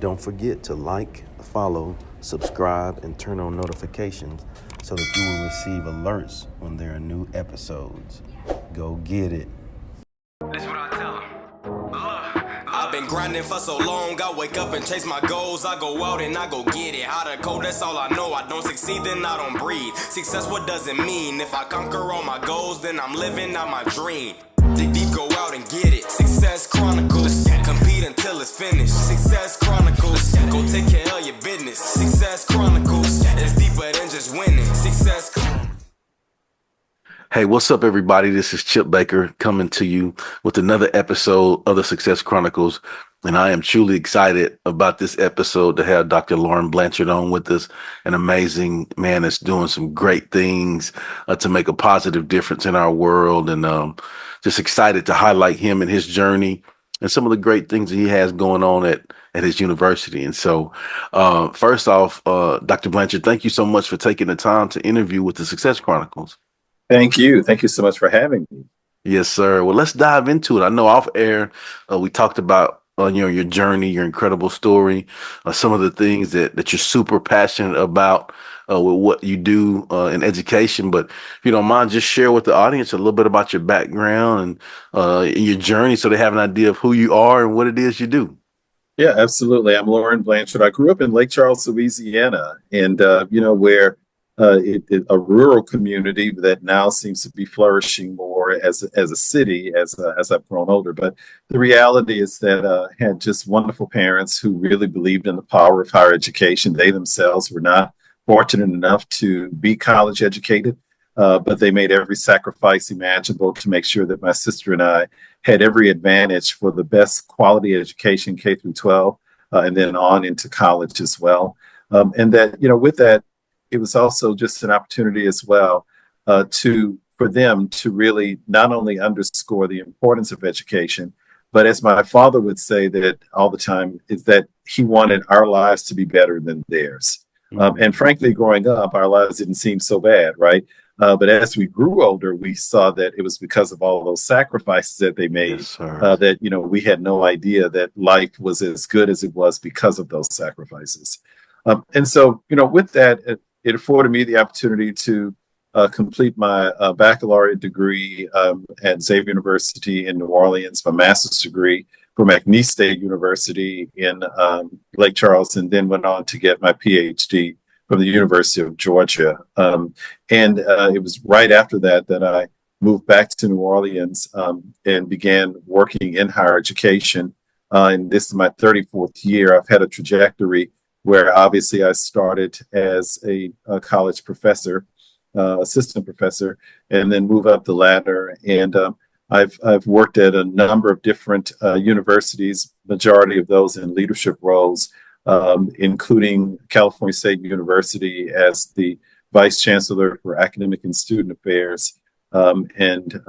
Don't forget to like, follow, subscribe, and turn on notifications so that you will receive alerts when there are new episodes. Go get it. That's what I tell them. Look, I've been grinding for so long, I wake up and chase my goals. I go out and I go get it. How to code, that's all I know. I don't succeed, then I don't breathe. Success, what does it mean? If I conquer all my goals, then I'm living out my dream. Dig deep, go out and get it. Success Chronicles. Compete until it's finished. Success Chronicles. Go take care of your business. Success Chronicles. It's deeper than just winning. Success Chronicles. Hey, what's up, everybody? This is Chip Baker coming to you with another episode of the Success Chronicles. And I am truly excited about this episode to have Dr. Loren Blanchard on with us, an amazing man that's doing some great things to make a positive difference in our world. And just excited to highlight him and his journey and some of the great things that he has going on at his university. And so first off, Dr. Blanchard, thank you so much for taking the time to interview with the Success Chronicles. Thank you. Thank you so much for having me. Yes, sir. Well, let's dive into it. I know off air, we talked about your journey, your incredible story, some of the things that you're super passionate about with what you do in education. But if you don't mind, just share with the audience a little bit about your background and your journey so they have an idea of who you are and what it is you do. Yeah, absolutely. I'm Loren Blanchard. I grew up in Lake Charles, Louisiana, and where a rural community that now seems to be flourishing more as a city as I've grown older. But the reality is that I had just wonderful parents who really believed in the power of higher education. They themselves were not fortunate enough to be college educated, but they made every sacrifice imaginable to make sure that my sister and I had every advantage for the best quality education, K through 12, and then on into college as well. And that, with that, it was also just an opportunity as well for them to really not only underscore the importance of education, but as my father would say that all the time, is that he wanted our lives to be better than theirs. And frankly, growing up, our lives didn't seem so bad, right? But as we grew older, we saw that it was because of all those sacrifices that they made, Yes, sir. that, we had no idea that life was as good as it was because of those sacrifices. And so, with that, it afforded me the opportunity to complete my baccalaureate degree at Xavier University in New Orleans, my master's degree from McNeese State University in Lake Charles, and then went on to get my PhD from the University of Georgia. And it was right after that I moved back to New Orleans and began working in higher education. And this is my 34th year. I've had a trajectory where obviously I started as a college professor, assistant professor, and then move up the ladder. And I've worked at a number of different universities, majority of those in leadership roles, including California State University as the Vice Chancellor for Academic and Student Affairs, and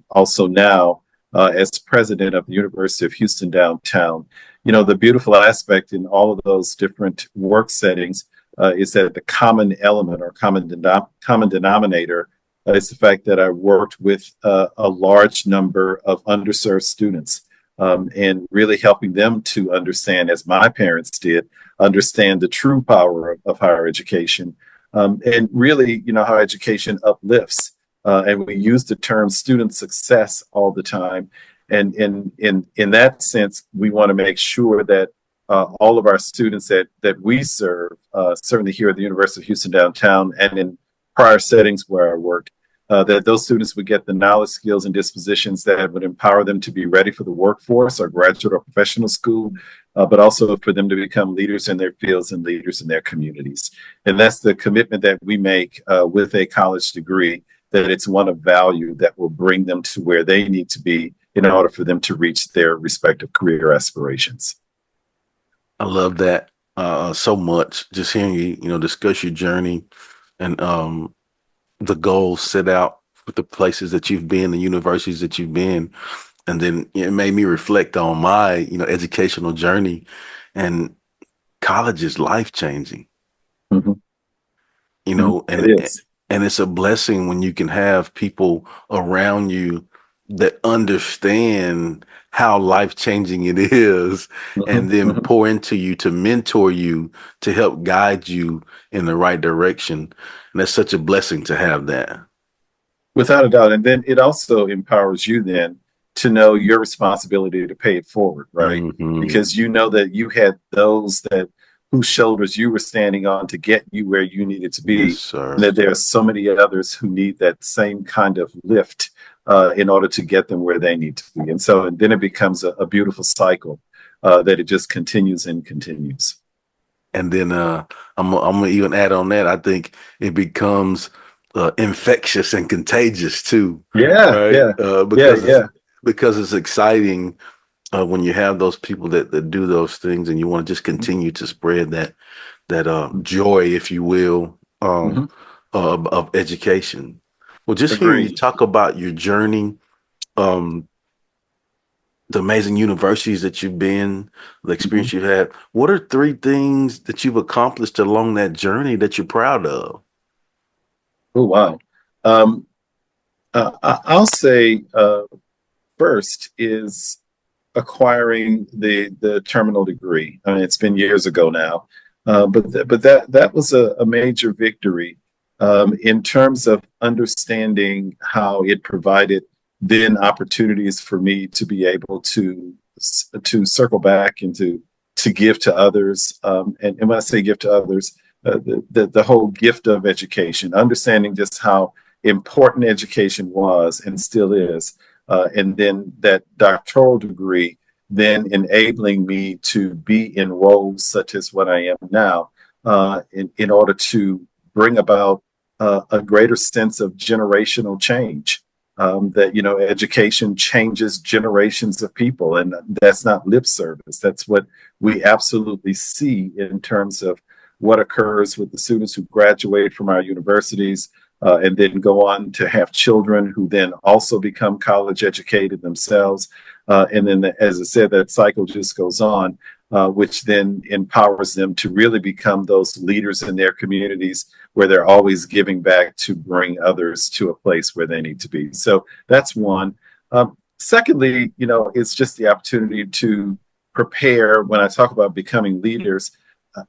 also now as president of the University of Houston downtown. The beautiful aspect in all of those different work settings is that the common element or common denominator is the fact that I worked with a large number of underserved students and really helping them to understand, as my parents did, understand the true power of higher education and really, how education uplifts. And we use the term student success all the time. And in that sense, we want to make sure that all of our students that we serve, certainly here at the University of Houston downtown and in prior settings where I worked, that those students would get the knowledge, skills, and dispositions that would empower them to be ready for the workforce or graduate or professional school, but also for them to become leaders in their fields and leaders in their communities. And that's the commitment that we make with a college degree, that it's one of value that will bring them to where they need to be in order for them to reach their respective career aspirations. I love that so much. Just hearing you, discuss your journey and the goals set out with the places that you've been, the universities that you've been, and then it made me reflect on my, educational journey. And college is life changing. Mm-hmm. And it is. and it's a blessing when you can have people around you that understand how life changing it is, and Mhm, then mhm. pour into you to mentor you to help guide you in the right direction. And that's such a blessing to have that. Without a doubt. And then it also empowers you then to know your responsibility to pay it forward, right? Hmm. Because you know that you had those that whose shoulders you were standing on to get you where you needed to Yes, be, and sir. that there are so many others who need that same kind of lift in order to get them where they need to be. And then it becomes a beautiful cycle that it just continues and continues. And then I'm gonna even add on that. I think it becomes infectious and contagious too, Yeah, right? yeah, yeah, Because yeah. it's exciting when you have those people that do those things, and you want to just continue to spread that joy, if you will, Mhm. of education. Well, just hearing you Agreed. talk about your journey, um, the amazing universities that you've been, the Mhm. experience you've had, what are three things that you've accomplished along that journey that you're proud of? Oh, wow. Um, I'll say first is acquiring the terminal degree. I mean, it's been years ago now, but that was a major victory in terms of understanding how it provided then opportunities for me to be able to circle back and to give to others. And when I say give to others, the whole gift of education, understanding just how important education was and still is, and then that doctoral degree then enabling me to be in roles such as what I am now, in order to bring about a greater sense of generational change. That education changes generations of people, and that's not lip service. That's what we absolutely see in terms of what occurs with the students who graduate from our universities, and then go on to have children who then also become college educated themselves. And then, as I said, that cycle just goes on, which then empowers them to really become those leaders in their communities where they're always giving back to bring others to a place where they need to be. So that's one. Secondly, it's just the opportunity to prepare when I talk about becoming leaders.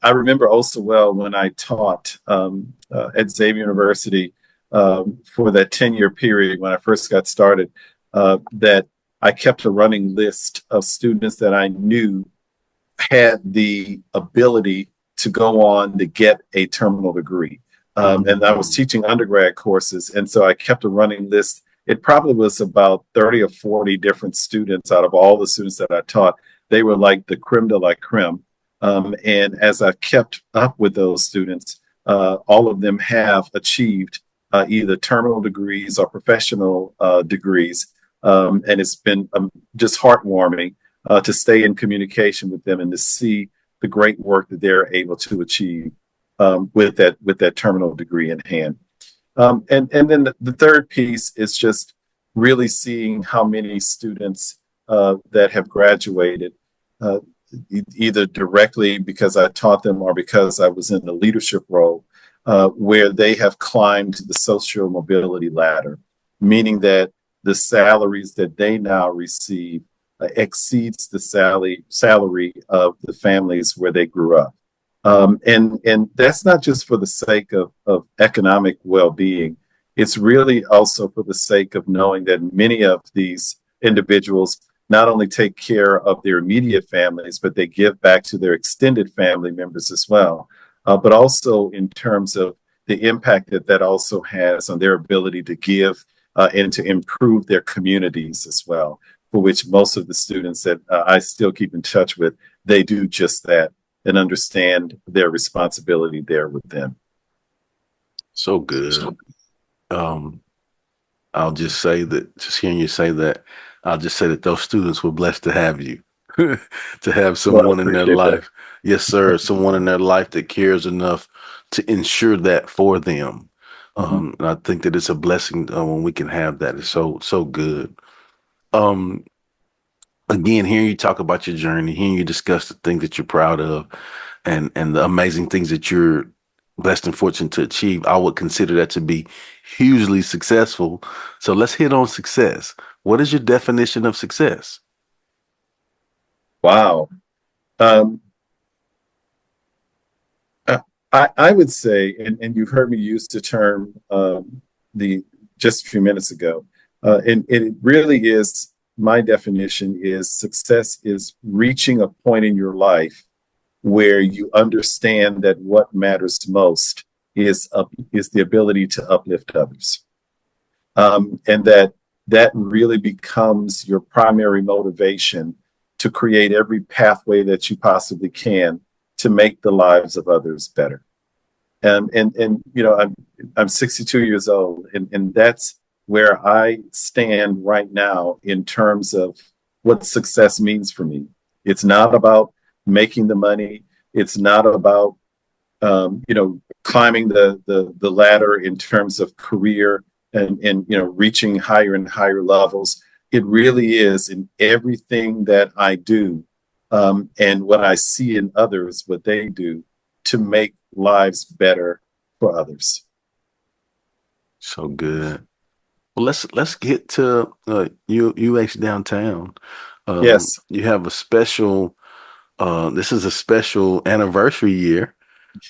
I remember also well when I taught at Xavier University for that 10-year period when I first got started, that I kept a running list of students that I knew had the ability to go on to get a terminal degree. And I was Mm. teaching undergrad courses. And so I kept a running list. It probably was about 30 or 40 different students out of all the students that I taught. They were like the creme de la creme. And as I kept up with those students, all of them have achieved either terminal degrees or professional degrees. And it's been just heartwarming to stay in communication with them and to see the great work that they're able to achieve with that terminal degree in hand. And then the third piece is just really seeing how many students that have graduated, uh, either directly because I taught them or because I was in the leadership role, where they have climbed the social mobility ladder, meaning that the salaries that they now receive exceeds the salary of the families where they grew up. And that's not just for the sake of economic well-being. It's really also for the sake of knowing that many of these individuals not only take care of their immediate families, but they give back to their extended family members as well. But also in terms of the impact that also has on their ability to give and to improve their communities as well, for which most of the students that I still keep in touch with, they do just that and understand their responsibility there with them. So good. Um, I'll just say that, just hearing you say that, I'll just say that those students were blessed to have you, to have Well, I someone in their appreciate that. life. Yes, sir. Someone in their life that cares enough to ensure that for them. Mhm. And I think that it's a blessing when we can have that. It's so good. Um, Again, hearing you talk about your journey, hearing you discuss the things that you're proud of, and the amazing things that you're blessed and fortunate to achieve, I would consider that to be hugely successful. So let's hit on success. What is your definition of success? Wow. Um, I would say, and you've heard me use the term the just a few minutes ago, and it really is, my definition is success is reaching a point in your life where you understand that what matters most is the ability to uplift others, and that really becomes your primary motivation to create every pathway that you possibly can to make the lives of others better. And you know, I'm 62 years old, and that's where I stand right now in terms of what success means for me. It's not about making the money. It's not about you know, climbing the ladder in terms of career and you know, reaching higher and higher levels. It really is in everything that I do, and what I see in others, what they do to make lives better for others. So good. Well, let's get to UH downtown. Yes, You have a special. This is a special anniversary year,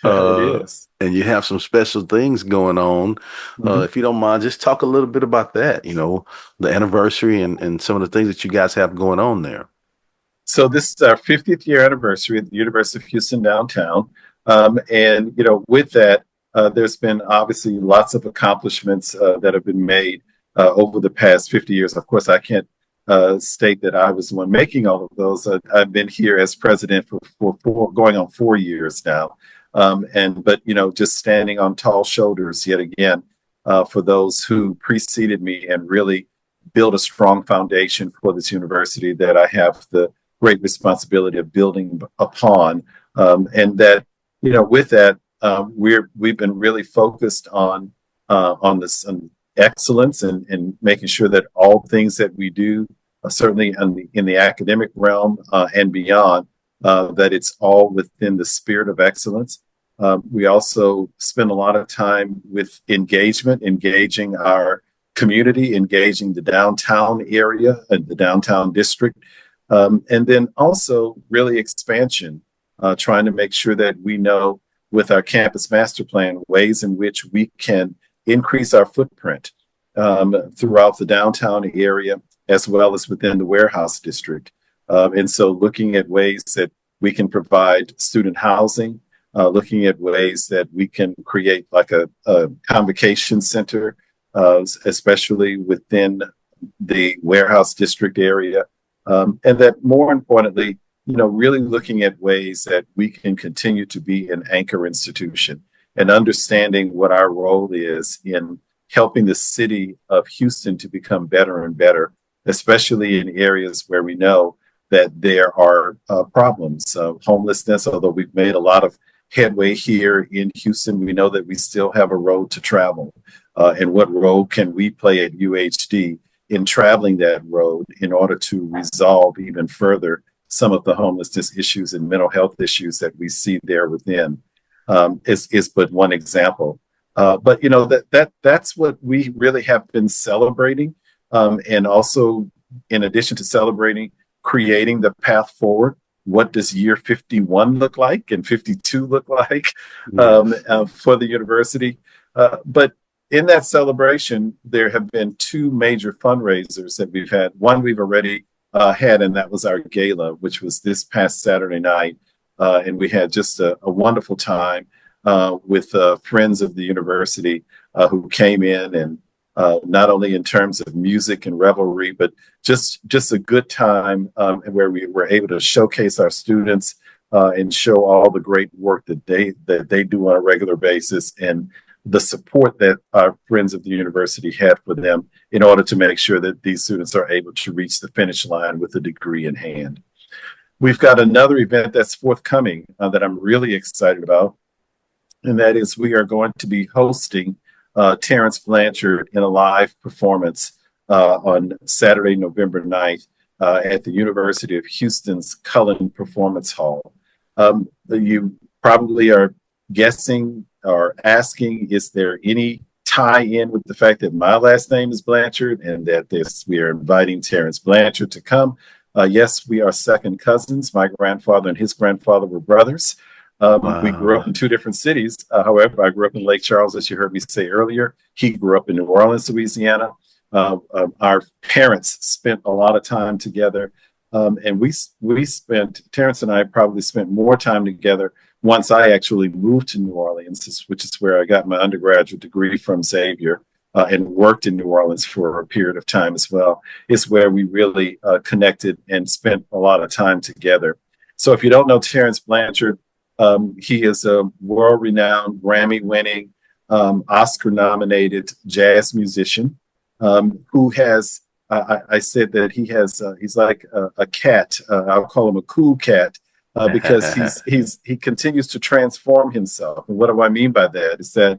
it is. and you have some special things going on. Mhm. If you don't mind, just talk a little bit about that. You know, the anniversary and some of the things that you guys have going on there. So this is our 50th year anniversary at the University of Houston downtown, and you know, with that, there's been obviously lots of accomplishments that have been made over the past 50 years. Of course, I can't state that I was the one making all of those. I've been here as president for going on 4 years now, and but you know, just standing on tall shoulders yet again for those who preceded me and really build a strong foundation for this university that I have the great responsibility of building upon, and that, you know, with that, we've been really focused on this excellence and making sure that all things that we do, certainly in the academic realm and beyond, that it's all within the spirit of excellence. We also spend a lot of time with engaging our community, engaging the downtown area and the downtown district, and then also really expansion, trying to make sure that we know with our campus master plan ways in which we can increase our footprint throughout the downtown area as well as within the warehouse district. And so looking at ways that we can provide student housing, looking at ways that we can create like a convocation center, especially within the warehouse district area. And that more importantly, you know, really looking at ways that we can continue to be an anchor institution and understanding what our role is in helping the city of Houston to become better and better, especially in areas where we know that there are problems. Homelessness, although we've made a lot of headway here in Houston, we know that we still have a road to travel. And what role can we play at UHD in traveling that road in order to resolve even further some of the homelessness issues and mental health issues that we see there within, is but one example. But you know, that's what we really have been celebrating, and also in addition to celebrating, creating the path forward. What does year 51 look like and 52 look like for the university? But in that celebration, there have been two major fundraisers that we've had. One we've already had, and that was our gala, which was this past Saturday night. And we had just a wonderful time with friends of the university who came in, and not only in terms of music and revelry, but just a good time where we were able to showcase our students and show all the great work that they do on a regular basis, and the support that our friends of the university had for them in order to make sure that these students are able to reach the finish line with a degree in hand. We've got another event that's forthcoming that I'm really excited about, and that is we are going to be hosting Terrence Blanchard in a live performance on Saturday, November 9th at the University of Houston's Cullen Performance Hall. You probably are guessing are asking, is there any tie-in with the fact that my last name is Blanchard and that we are inviting Terrence Blanchard to come? Yes, we are second cousins. My grandfather and his grandfather were brothers. We grew up in two different cities. However, I grew up in Lake Charles, as you heard me say earlier. He grew up in New Orleans, Louisiana. Our parents spent a lot of time together. And Terrence and I probably spent more time together once I actually moved to New Orleans, which is where I got my undergraduate degree from Xavier, and worked in New Orleans for a period of time as well. Is where we really connected and spent a lot of time together. So if you don't know Terrence Blanchard, he is a world-renowned, Grammy-winning, Oscar-nominated jazz musician who has, I said that he's like a cat. I'll call him a cool cat because he continues to transform himself. And what do I mean by that? Is that,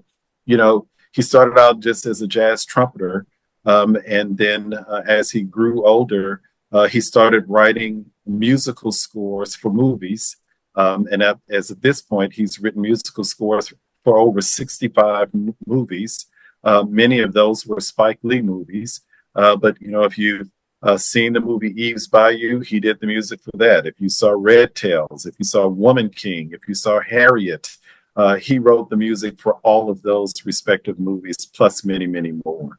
he started out just as a jazz trumpeter, and then as he grew older, he started writing musical scores for movies. And as at this point, he's written musical scores for over 65 movies. Many of those were Spike Lee movies. But, if you've seen the movie Eve's Bayou, he did the music for that. If you saw Red Tails, if you saw Woman King, if you saw Harriet, he wrote the music for all of those respective movies, plus many, many more.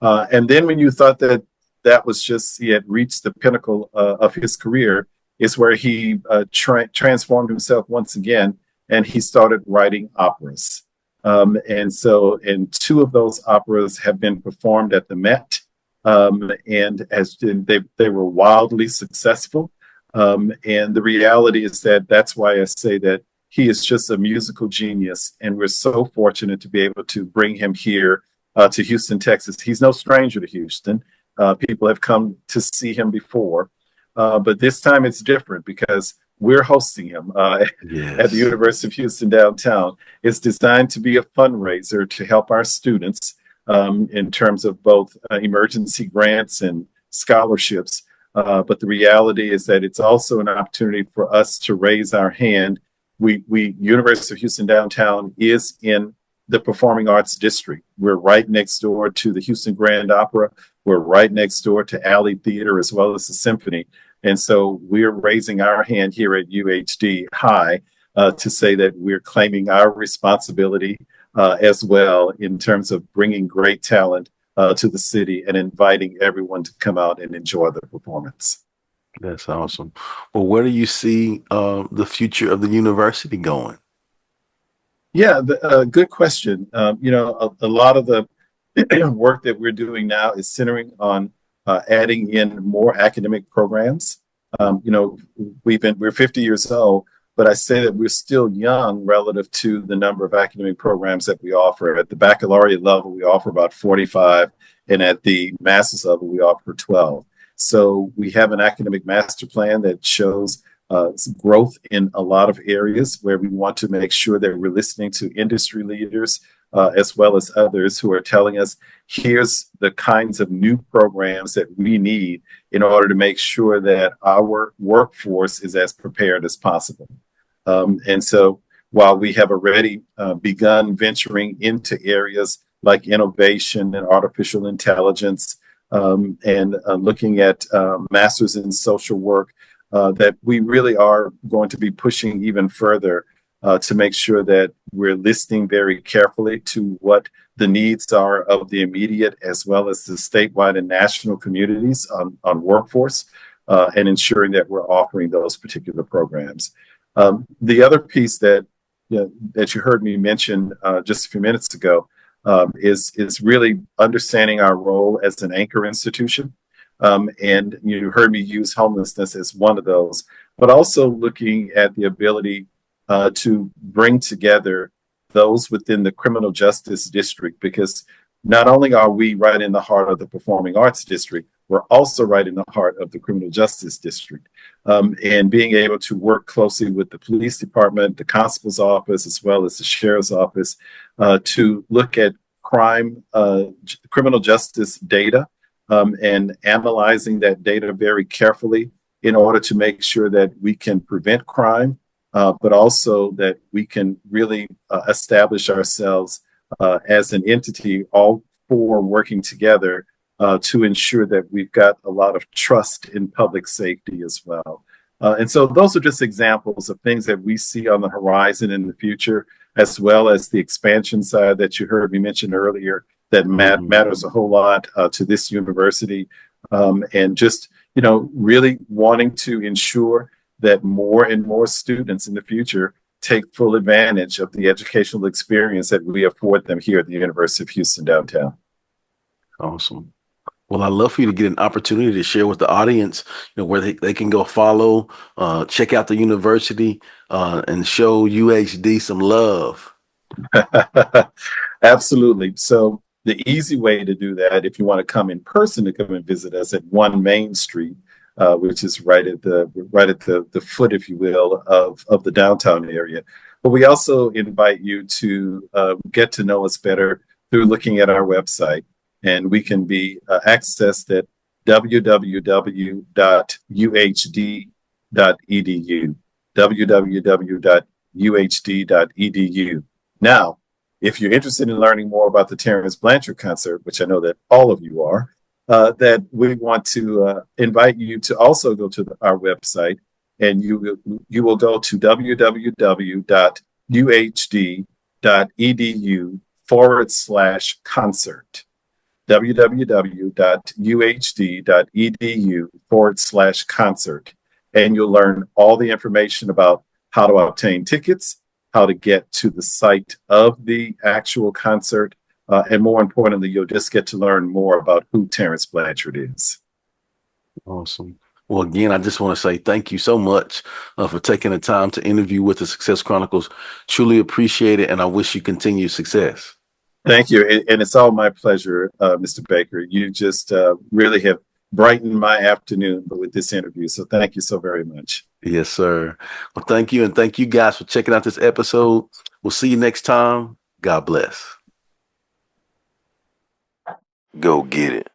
And then when you thought that was just, he had reached the pinnacle of his career, is where he transformed himself once again, and he started writing operas. And two of those operas have been performed at the Met, and they were wildly successful. And the reality is that's why I say that he is just a musical genius, and we're so fortunate to be able to bring him here to Houston, Texas. He's no stranger to Houston. People have come to see him before. But this time it's different because we're hosting him at the University of Houston downtown. It's designed to be a fundraiser to help our students in terms of both emergency grants and scholarships. But the reality is that it's also an opportunity for us to raise our hand. University of Houston downtown is in the Performing Arts District. We're right next door to the Houston Grand Opera. We're right next door to Alley Theater as well as the Symphony. And so we're raising our hand here at UHD high to say that we're claiming our responsibility as well in terms of bringing great talent to the city and inviting everyone to come out and enjoy the performance. That's awesome. Well, where do you see the future of the university going? Yeah, good question. A lot of the work that we're doing now is centering on adding in more academic programs. We're 50 years old, but I say that we're still young relative to the number of academic programs that we offer. At the baccalaureate level, we offer about 45, and at the master's level, we offer 12. So we have an academic master plan that shows growth in a lot of areas where we want to make sure that we're listening to industry leaders as well as others who are telling us, here's the kinds of new programs that we need in order to make sure that our workforce is as prepared as possible. And so while we have already begun venturing into areas like innovation and artificial intelligence and looking at masters in social work, that we really are going to be pushing even further to make sure that we're listening very carefully to what the needs are of the immediate as well as the statewide and national communities on workforce and ensuring that we're offering those particular programs. The other piece that you heard me mention just a few minutes ago is really understanding our role as an anchor institution. And you heard me use homelessness as one of those, but also looking at the ability to bring together those within the criminal justice district, because not only are we right in the heart of the performing arts district, we're also right in the heart of the criminal justice district. And being able to work closely with the police department, the constable's office, as well as the sheriff's office to look at criminal justice data and analyzing that data very carefully in order to make sure that we can prevent crime but also that we can really establish ourselves as an entity, all four working together to ensure that we've got a lot of trust in public safety as well. And so those are just examples of things that we see on the horizon in the future, as well as the expansion side that you heard me mention earlier that matters a whole lot to this university. And just, really wanting to ensure that more and more students in the future take full advantage of the educational experience that we afford them here at the University of Houston downtown. Awesome. Well, I'd love for you to get an opportunity to share with the audience, where they can go follow, check out the university, and show UHD some love. Absolutely. So the easy way to do that, if you want to come in person to come and visit us at 1 Main Street, which is right at the foot, if you will, of the downtown area. But we also invite you to get to know us better through looking at our website. And we can be accessed at www.uhd.edu, www.uhd.edu. Now, if you're interested in learning more about the Terrence Blanchard concert, which I know that all of you are, that we want to invite you to also go to our website, and you will go to www.uhd.edu/concert. www.uhd.edu/concert. And you'll learn all the information about how to obtain tickets, how to get to the site of the actual concert, and more importantly, you'll just get to learn more about who Terrence Blanchard is. Awesome. Well, again, I just want to say thank you so much for taking the time to interview with the Success Chronicles. Truly appreciate it, and I wish you continued success. Thank you. And it's all my pleasure, Mr. Baker. You just really have brightened my afternoon with this interview. So thank you so very much. Yes, sir. Well, thank you. And thank you guys for checking out this episode. We'll see you next time. God bless. Go get it.